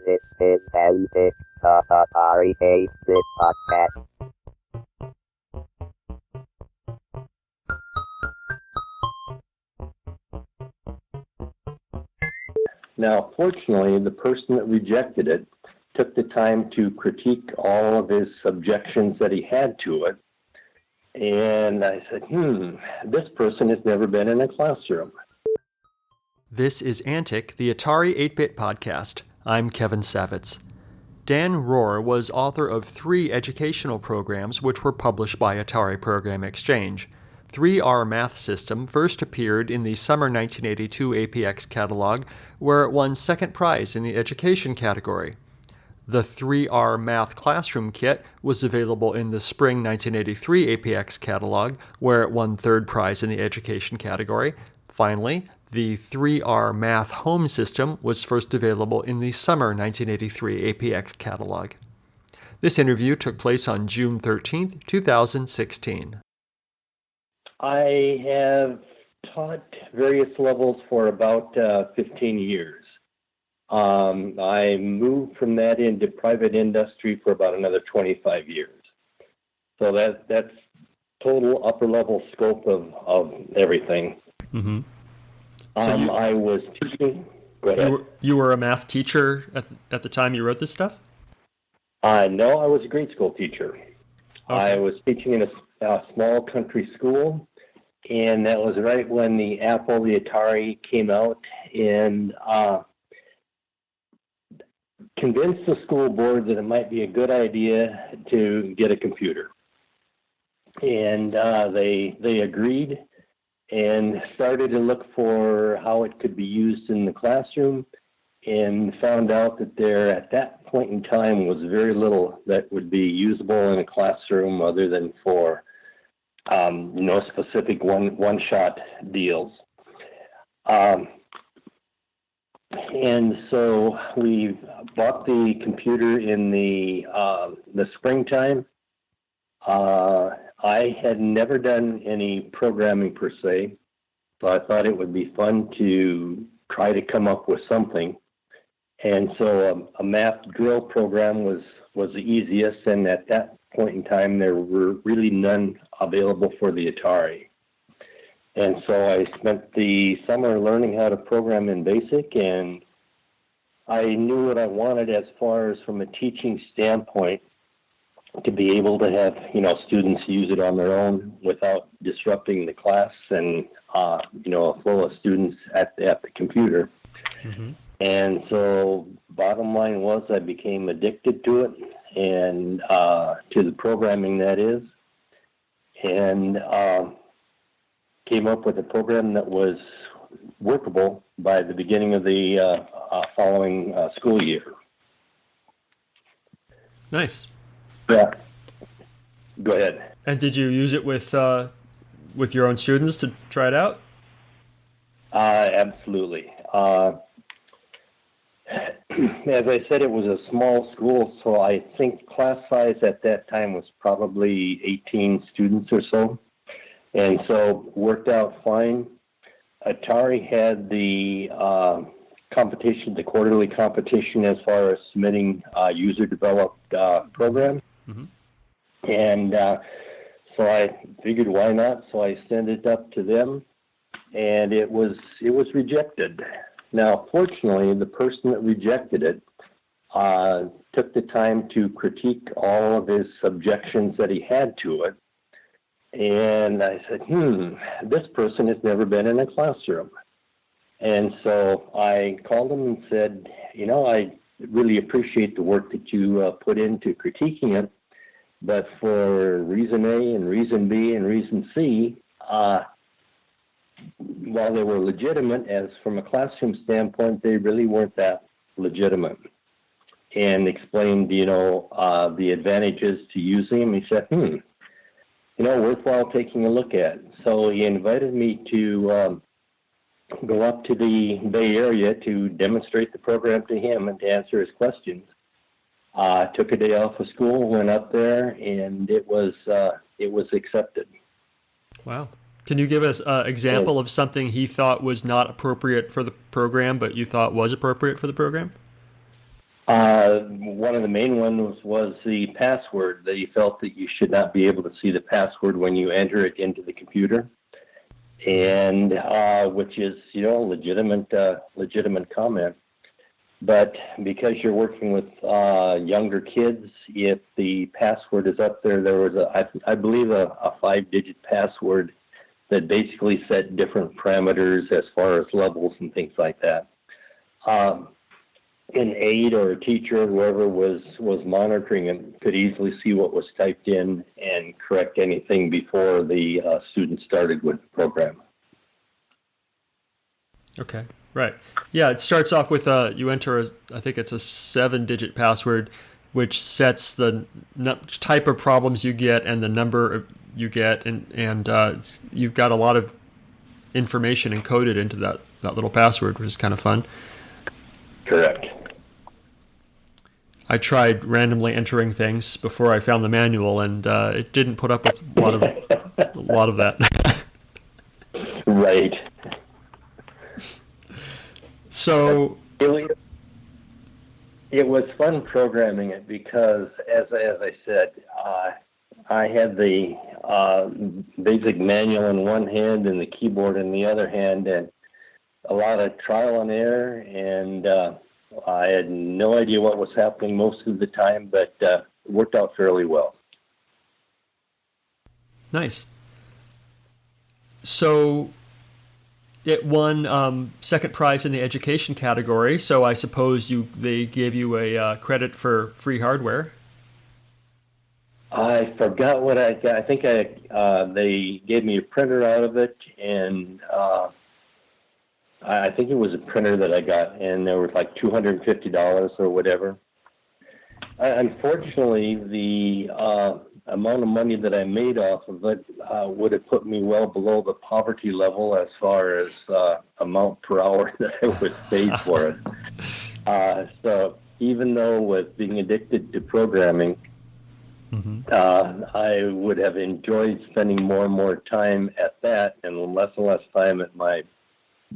This is Antic, the Atari 8-bit podcast. Now, fortunately, the person that rejected it took the time to critique all of his objections that he had to it. And I said, this person has never been in a classroom. This is Antic, the Atari 8-bit podcast. I'm Kevin Savitz. Dan Rohr was author of 3 educational programs which were published by Atari Program Exchange. 3R Math System first appeared in the summer 1982 APX catalog, where it won second prize in the education category. The 3R Math Classroom Kit was available in the spring 1983 APX catalog, where it won third prize in the education category. Finally, the 3R Math Home System was first available in the summer 1983 APX catalog. This interview took place on June 13, 2016. I have taught various levels for about 15 years. I moved from that into private industry for about another 25 years. So that's total upper level scope of everything. Mm-hmm. I was teaching. Go ahead. You were a math teacher at the time you wrote this stuff? No, I was a grade school teacher. Okay. I was teaching in a small country school, and that was right when the Atari came out, and convinced the school board that it might be a good idea to get a computer. And they agreed and started to look for how it could be used in the classroom, and found out that there, at that point in time, was very little that would be usable in a classroom other than for specific one-shot deals. And so we bought the computer in the springtime. I had never done any programming per se, so I thought it would be fun to try to come up with something. And so a math drill program was the easiest, and at that point in time, there were really none available for the Atari. And so I spent the summer learning how to program in BASIC, and I knew what I wanted as far as from a teaching standpoint, to be able to have, students use it on their own without disrupting the class and, a flow of students at the computer. Mm-hmm. And so bottom line was I became addicted to it, and to the programming, that is, and came up with a program that was workable by the beginning of the following school year. Nice. Yeah. Go ahead. And did you use it with your own students to try it out? Absolutely. As I said, it was a small school, so I think class size at that time was probably 18 students or so, and so worked out fine. Atari had the competition, the quarterly competition, as far as submitting user-developed programs. Mm-hmm. And so I figured, why not? So I sent it up to them, and it was rejected. Now, fortunately, the person that rejected it took the time to critique all of his objections that he had to it. And I said, this person has never been in a classroom. And so I called him and said, I really appreciate the work that you put into critiquing it, but for reason A and reason B and reason C, while they were legitimate, as from a classroom standpoint, they really weren't that legitimate. And explained, the advantages to using them. He said, worthwhile taking a look at. So he invited me to go up to the Bay Area to demonstrate the program to him and to answer his questions. Took a day off of school, went up there, and it was accepted. Wow. Can you give us an example of something he thought was not appropriate for the program, but you thought was appropriate for the program? One of the main ones was the password. That he felt that you should not be able to see the password when you enter it into the computer, and which is legitimate comment. But because you're working with younger kids, if the password is up there, there was I believe a 5-digit password that basically set different parameters as far as levels and things like that. An aide or a teacher, whoever was monitoring it, could easily see what was typed in and correct anything before the student started with the program. Okay, right. Yeah, it starts off with you enter, I think it's a 7-digit password, which sets the type of problems you get and the number you get, and you've got a lot of information encoded into that little password, which is kind of fun. Correct. I tried randomly entering things before I found the manual, and it didn't put up with a lot of that. Right. So it was fun programming it because, as I said, I had the basic manual in one hand and the keyboard in the other hand, and a lot of trial and error, and I had no idea what was happening most of the time, but it worked out fairly well. Nice. So it won second prize in the education category, so I suppose they gave you a credit for free hardware. I forgot what I got. I think they gave me a printer out of it, and I think it was a printer that I got, and there was like $250 or whatever. Unfortunately, the amount of money that I made off of it would have put me well below the poverty level as far as amount per hour that I was paid for it. So even though with being addicted to programming, I would have enjoyed spending more and more time at that and less time at my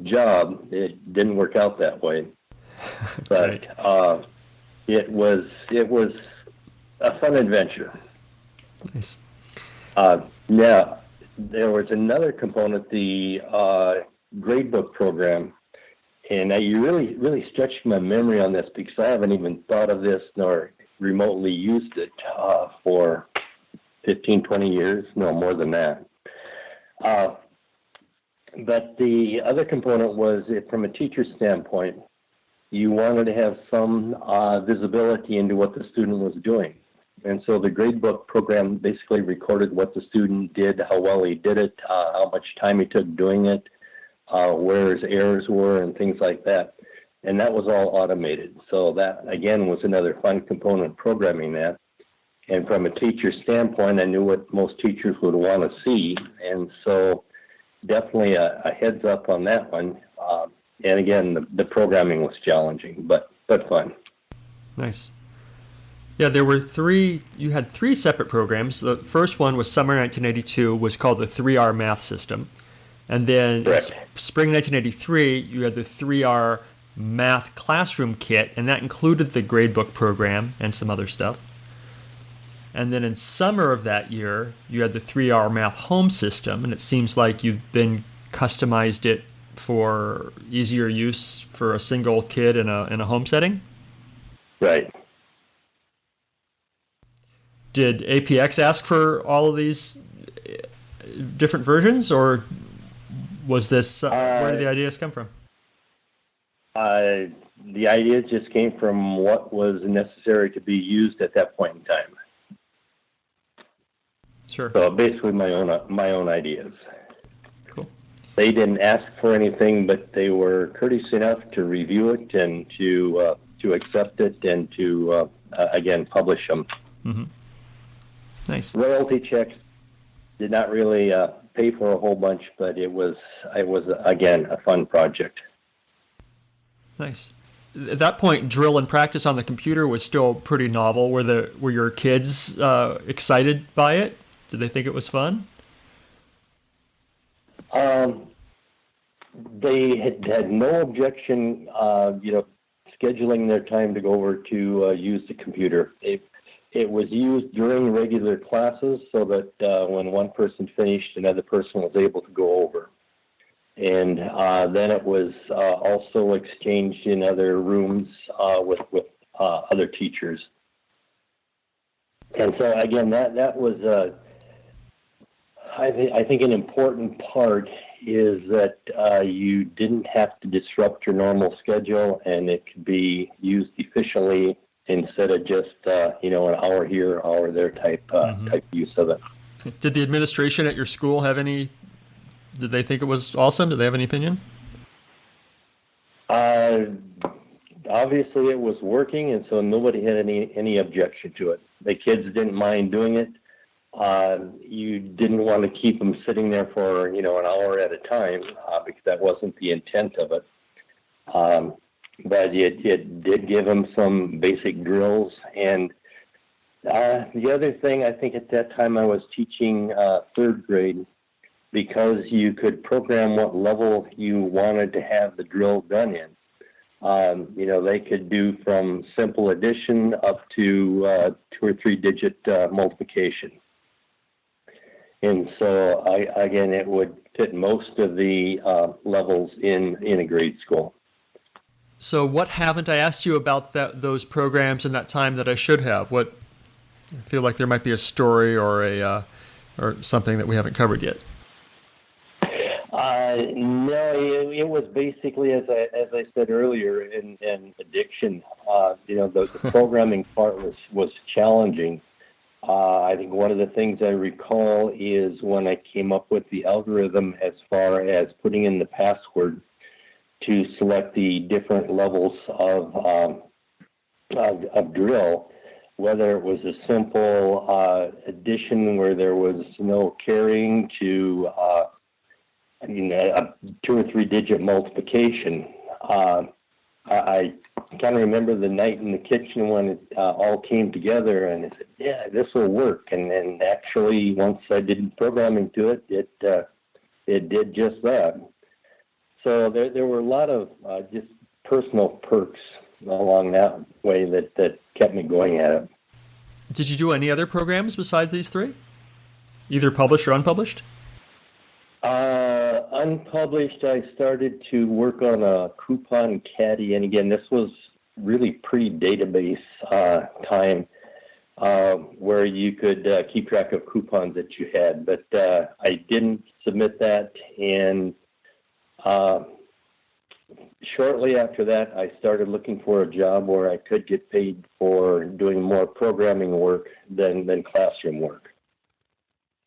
job. It didn't work out that way, but Right. it was a fun adventure. Nice. Now there was another component, the gradebook program, and you really stretched my memory on this because I haven't even thought of this nor remotely used it for 15, 20 years, no more than that. But the other component was, from a teacher's standpoint, you wanted to have some visibility into what the student was doing. And so the gradebook program basically recorded what the student did, how well he did it, how much time he took doing it, where his errors were, and things like that. And that was all automated. So that, again, was another fun component of programming that. And from a teacher's standpoint, I knew what most teachers would want to see. And so definitely a heads up on that one. And again, the programming was challenging, but fun. Nice. Yeah, you had three separate programs. The first one was summer 1982, was called the 3R math system. And then spring 1983, you had the 3R math classroom kit, and that included the gradebook program and some other stuff. And then in summer of that year, you had the 3R math home system, and it seems like you've been customized it for easier use for a single kid in a home setting. Right. Did APX ask for all of these different versions, or was this where did the ideas come from? The ideas just came from what was necessary to be used at that point in time. Sure. So basically, my own ideas. Cool. They didn't ask for anything, but they were courteous enough to review it and to accept it and to again publish them. Mm-hmm. Nice. Royalty checks did not really pay for a whole bunch, but it was again a fun project. Nice. At that point, drill and practice on the computer was still pretty novel. Were your kids excited by it? Did they think it was fun? They had no objection, scheduling their time to go over to use the computer. It was used during regular classes so that when one person finished, another person was able to go over. And then it was also exchanged in other rooms with other teachers. And so again, that was I think an important part is that you didn't have to disrupt your normal schedule, and it could be used efficiently instead of just an hour here, hour there type use of it. Did the administration at your school have any? Did they think it was awesome? Did they have any opinion? Obviously, it was working, and so nobody had any objection to it. The kids didn't mind doing it. You didn't want to keep them sitting there for an hour at a time because that wasn't the intent of it. But it did give them some basic drills. And the other thing, I think at that time I was teaching third grade, because you could program what level you wanted to have the drill done in. They could do from simple addition up to 2 or 3 digit multiplication. And so, it would fit most of the levels in a grade school. So what haven't I asked you about those programs in that time that I should have? I feel like there might be a story or something that we haven't covered yet. No, it was basically, as I said earlier, in addiction. The programming part was challenging. I think one of the things I recall is when I came up with the algorithm as far as putting in the password to select the different levels of drill, whether it was a simple addition where there was no carrying to a 2 or 3 digit multiplication. I kind of remember the night in the kitchen when it all came together, and I said, yeah, this will work. And actually, once I did programming to it, it did just that. So there were a lot of just personal perks along that way that kept me going at it. Did you do any other programs besides these 3? Either published or unpublished? Unpublished, I started to work on a coupon caddy, and again, this was really pre-database time where you could keep track of coupons that you had, but I didn't submit that, and shortly after that, I started looking for a job where I could get paid for doing more programming work than classroom work.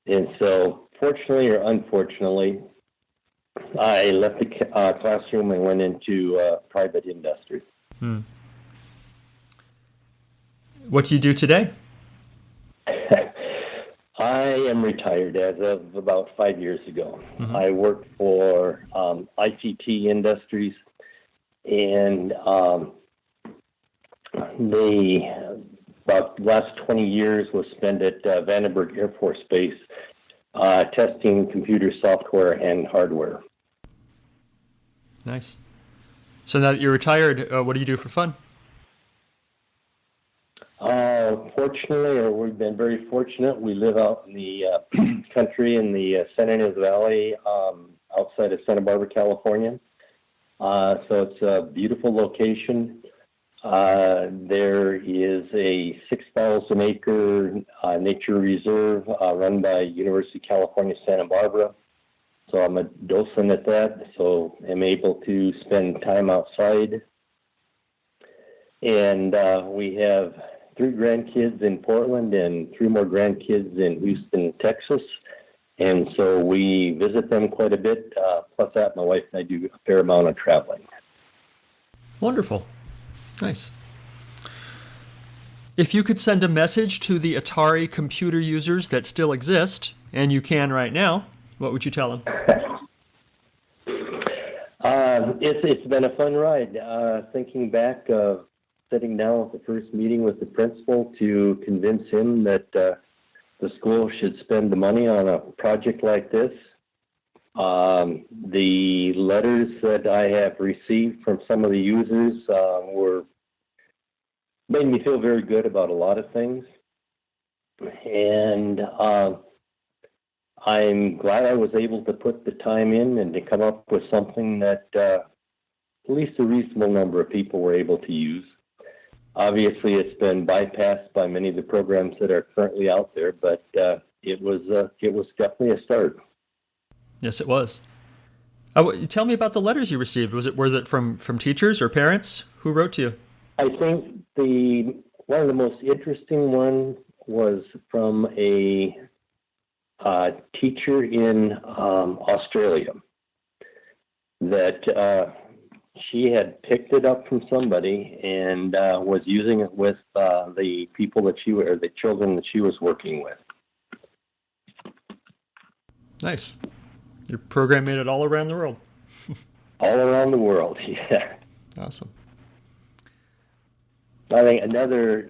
And so, fortunately or unfortunately, I left the classroom and went into private industry. What do you do today? I am retired as of about 5 years ago. Mm-hmm. I work for ICT Industries, and about the last 20 years was spent at Vandenberg Air Force Base testing computer software and hardware. Nice. So now that you're retired, what do you do for fun? Fortunately, or we've been very fortunate, we live out in the country in the San Ynez Valley outside of Santa Barbara, California. So it's a beautiful location. There is a 6,000-acre nature reserve run by University of California, Santa Barbara. So I'm a docent at that, so I'm able to spend time outside. And we have 3 grandkids in Portland and 3 more grandkids in Houston, Texas. And so we visit them quite a bit. Plus that, my wife and I do a fair amount of traveling. Wonderful. Nice. If you could send a message to the Atari computer users that still exist, and you can right now, what would you tell them? It's been a fun ride. Thinking back of sitting down at the first meeting with the principal to convince him that the school should spend the money on a project like this. The letters that I have received from some of the users made me feel very good about a lot of things. And I'm glad I was able to put the time in and to come up with something that at least a reasonable number of people were able to use. Obviously, it's been bypassed by many of the programs that are currently out there, but it was definitely a start. Yes, it was. Tell me about the letters you received. Were it from teachers or parents? Who wrote to you? I think one of the most interesting ones was from a teacher in Australia that she had picked it up from somebody and was using it with the people the children that she was working with. Nice. Your program made it all around the world. All around the world, yeah. Awesome. I think another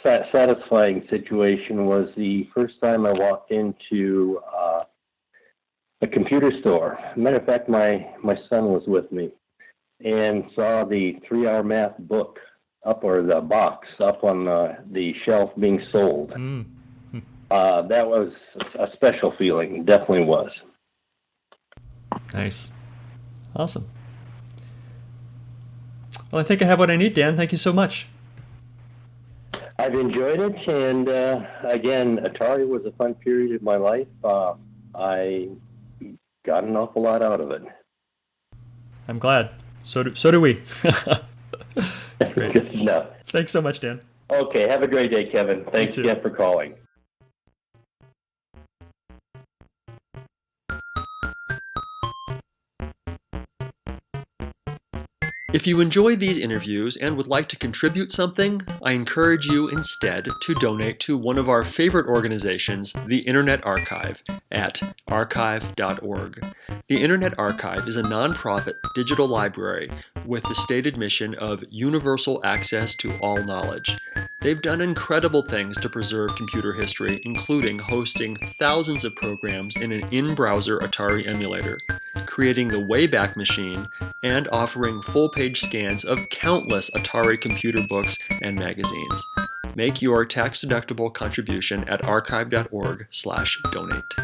satisfying situation was the first time I walked into a computer store. Matter of fact, my son was with me and saw the 3-hour math book the box up on the shelf being sold. That was a special feeling. It definitely was. Nice. Awesome. Well, I think I have what I need, Dan. Thank you so much. I've enjoyed it, and again, Atari was a fun period of my life. I got an awful lot out of it. I'm glad. So do we. Great. Good enough. Thanks so much, Dan. Okay, have a great day, Kevin. Thanks again for calling. If you enjoy these interviews and would like to contribute something, I encourage you instead to donate to one of our favorite organizations, the Internet Archive, at archive.org. The Internet Archive is a nonprofit digital library with the stated mission of universal access to all knowledge. They've done incredible things to preserve computer history, including hosting thousands of programs in an in-browser Atari emulator, creating the Wayback Machine, and offering full-page scans of countless Atari computer books and magazines. Make your tax-deductible contribution at archive.org/donate.